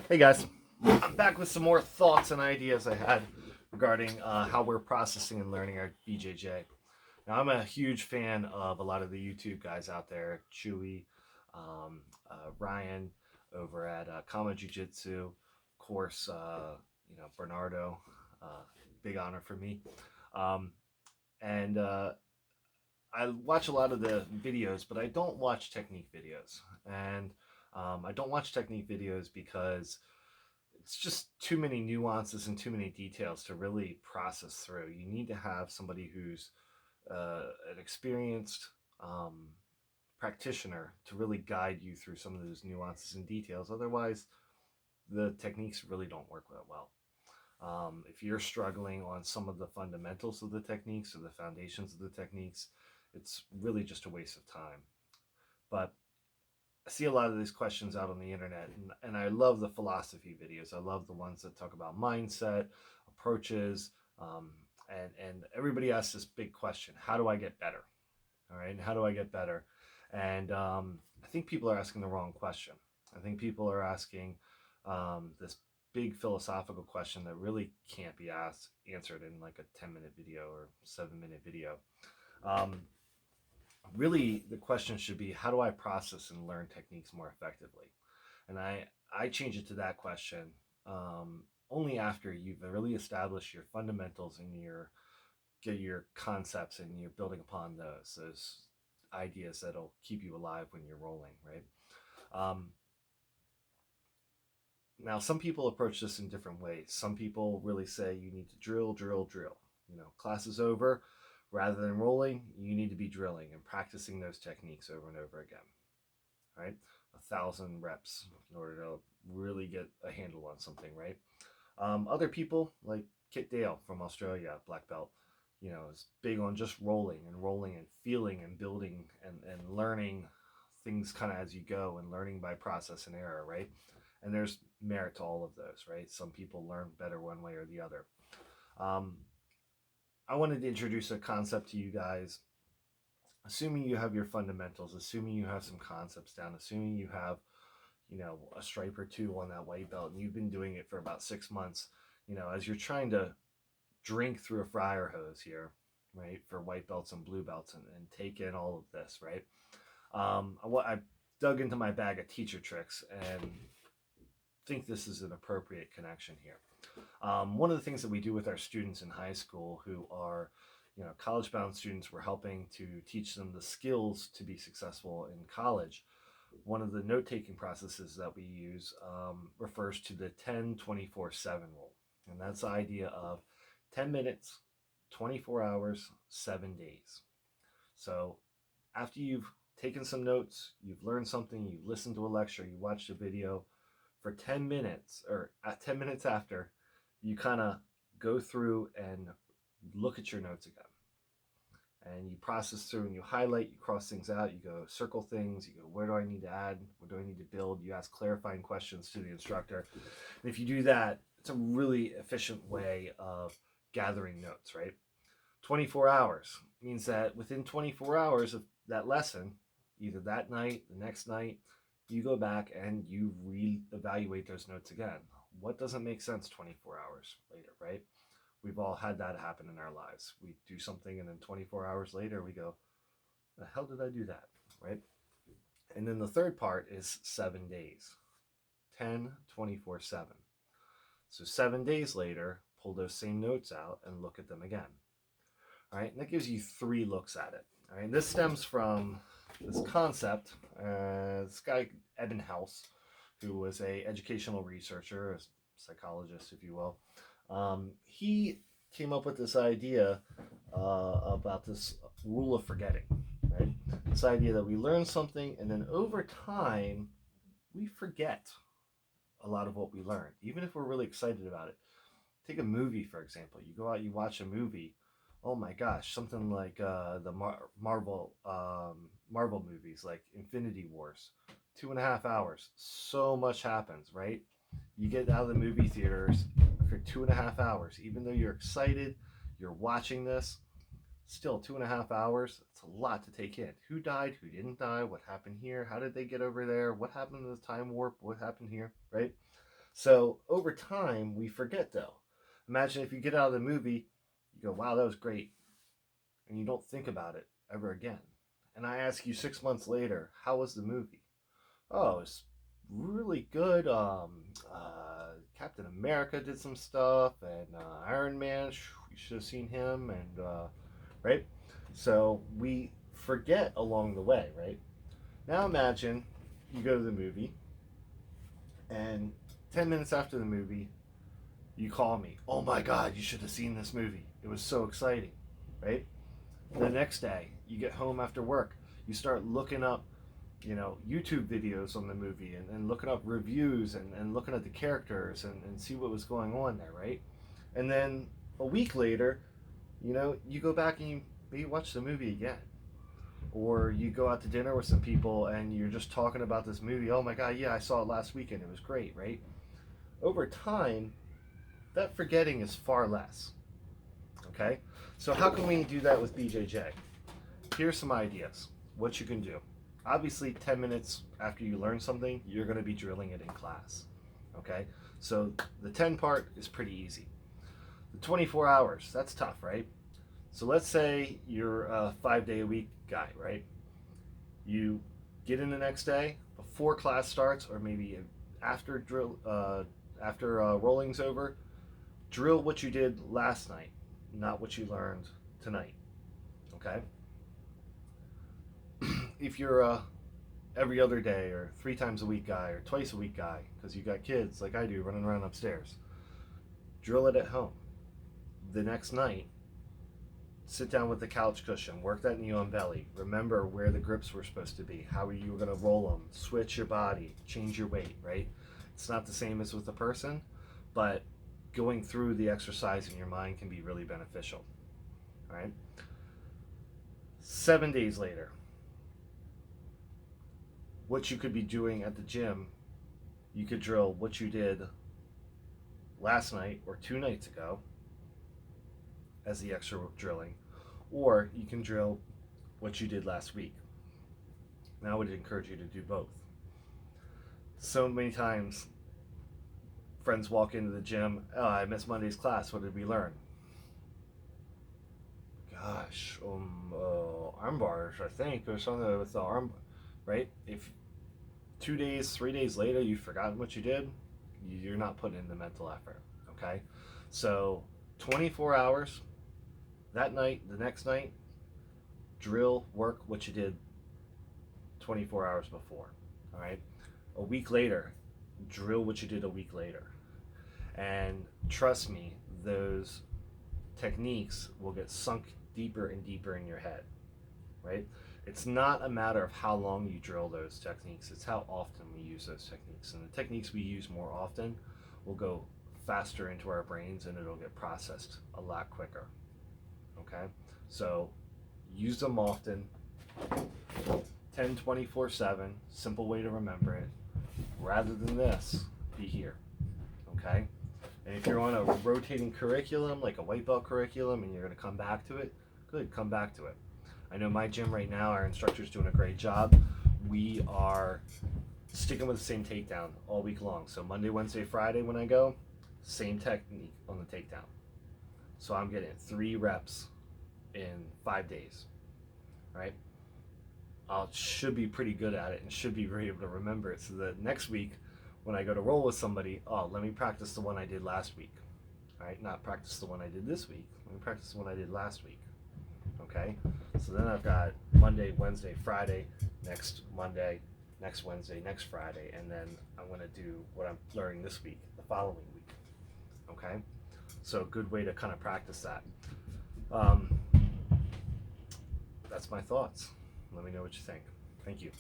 Hey guys, I'm back with some more thoughts and ideas I had regarding how we're processing and learning our BJJ. Now, I'm a huge fan of a lot of the YouTube guys out there, Chewy, Ryan over at Kama Jiu Jitsu, of course, Bernardo, uh, big honor for me. Um, and I watch a lot of the videos, but I don't watch technique videos. And I don't watch technique videos because it's just too many nuances and too many details to really process through. You need to have somebody who's an experienced practitioner to really guide you through some of those nuances and details. Otherwise, the techniques really don't work that well. If you're struggling on some of the fundamentals of the techniques or the foundations of the techniques, it's really just a waste of time. But I see a lot of these questions out on the internet, and I love the philosophy videos. I love the ones that talk about mindset, approaches, um, and everybody asks this big question: How do I get better? All right, and how do I get better? And I think people are asking the wrong question. I think people are asking this big philosophical question that really can't be asked answered in like a 10-minute video or 7-minute video. Um, Really the question should be, how do I process and learn techniques more effectively? And I change it to that question only after you've really established your fundamentals and your get your concepts, and you're building upon those ideas that'll keep you alive when you're rolling, right? um, Now some people approach this in different ways. Some people really say you need to drill. Class is over, rather than rolling, you need to be drilling and practicing those techniques over and over again, right? 1,000 reps in order to really get a handle on something, right? Other people like Kit Dale from Australia, black belt, is big on just rolling and feeling and building and learning things kind of as you go and learning by process and error, right? And there's merit to all of those, right? Some people learn better one way or the other. Um, I wanted to introduce a concept to you guys. Assuming you have your fundamentals, assuming you have some concepts down, assuming you have a stripe or two on that white belt and you've been doing it for about 6 months, as you're trying to drink through a fryer hose here, right, for white belts and blue belts, and take in all of this, right? I dug into my bag of teacher tricks and think this is an appropriate connection here. One of the things that we do with our students in high school who are college bound students, we're helping to teach them the skills to be successful in college. One of the note taking processes that we use refers to the 10-24-7 rule. And that's the idea of 10 minutes, 24 hours, 7 days. So after you've taken some notes, you've learned something, you've listened to a lecture, you watched a video, for 10 minutes or at 10 minutes after, you kind of go through and look at your notes again, and you process through and you highlight, you cross things out, you go circle things, you go, where do I need to add, what do I need to build, you ask clarifying questions to the instructor. And if you do that, it's a really efficient way of gathering notes, right? 24 hours means that within 24 hours of that lesson, either that night, the next night, you go back and you re-evaluate those notes again. What doesn't make sense 24 hours later, right? We've all had that happen in our lives. We do something and then 24 hours later we go, the hell did I do that, right? And then the third part is 7 days, 10, 24, 7. So 7 days later, pull those same notes out and look at them again. All right, and that gives you 3 looks at it. All right, this stems from this concept. This guy Ebbinghaus, who was a educational researcher, a psychologist, if you will, he came up with this idea about this rule of forgetting. Right, this idea that we learn something and then over time we forget a lot of what we learned, even if we're really excited about it. Take a movie, for example. You go out, you watch a movie. Oh my gosh, something like the Marvel movies, like Infinity Wars, 2.5 hours. So much happens, right? You get out of the movie theaters for 2.5 hours, even though you're excited, you're watching this. Still 2.5 hours. It's a lot to take in. Who died? Who didn't die? What happened here? How did they get over there? What happened to the time warp? What happened here? Right? So over time, we forget though. Imagine if you get out of the movie, you go, wow, that was great. And you don't think about it ever again. And I ask you 6 months later, how was the movie? Oh, it's really good. Captain America did some stuff, and Iron Man, you should have seen him, and right. So we forget along the way, right? Now imagine you go to the movie, and 10 minutes after the movie, you call me. Oh my God, you should have seen this movie. It was so exciting, right? The next day, you get home after work, you start looking up YouTube videos on the movie and looking up reviews and looking at the characters and see what was going on there, right? And then a week later, you go back and you maybe watch the movie again. Or you go out to dinner with some people and you're just talking about this movie. Oh my God, yeah, I saw it last weekend. It was great, right? Over time, that forgetting is far less. Okay? So, how can we do that with BJJ? Here's some ideas. What you can do. Obviously, 10 minutes after you learn something, you're going to be drilling it in class. Okay? So the 10 part is pretty easy. The 24 hours, that's tough, right? So let's say you're a 5 day a week guy, right? You get in the next day before class starts, or maybe after rolling's over. Drill what you did last night, not what you learned tonight. Okay? If you're a every other day or 3 times a week guy or twice a week guy because you got kids like I do running around upstairs, drill it at home. The next night, sit down with the couch cushion, work that knee on belly. Remember where the grips were supposed to be, how you were going to roll them, switch your body, change your weight, right? It's not the same as with a person, but going through the exercise in your mind can be really beneficial, right? 7 days later, what you could be doing at the gym, you could drill what you did last night or 2 nights ago as the extra drilling, or you can drill what you did last week. Now I would encourage you to do both. So many times friends walk into the gym, oh, I missed Monday's class, what did we learn? Gosh, arm bars, I think, or something with the arm, right? If 2 days, 3 days later you've forgotten what you did, you're not putting in the mental effort, okay? So 24 hours, that night, the next night, drill, work what you did 24 hours before, all right? A week later, drill what you did a week later. And trust me, those techniques will get sunk deeper and deeper in your head, right? It's not a matter of how long you drill those techniques, it's how often we use those techniques. And the techniques we use more often will go faster into our brains and it'll get processed a lot quicker, okay? So use them often, 10/24/7, simple way to remember it. Rather than this, be here, okay? And if you're on a rotating curriculum, like a white belt curriculum, and you're going to come back to it, good, come back to it. I know my gym right now, our instructor's doing a great job. We are sticking with the same takedown all week long. So Monday, Wednesday, Friday when I go, same technique on the takedown. So I'm getting 3 reps in 5 days, right? I should be pretty good at it and should be very able to remember it so that next week when I go to roll with somebody, oh, let me practice the one I did last week. All right, not practice the one I did this week. Let me practice the one I did last week. Okay, so then I've got Monday, Wednesday, Friday, next Monday, next Wednesday, next Friday, and then I'm going to do what I'm learning this week, the following week. Okay, so a good way to kind of practice that. That's my thoughts. Let me know what you think. Thank you.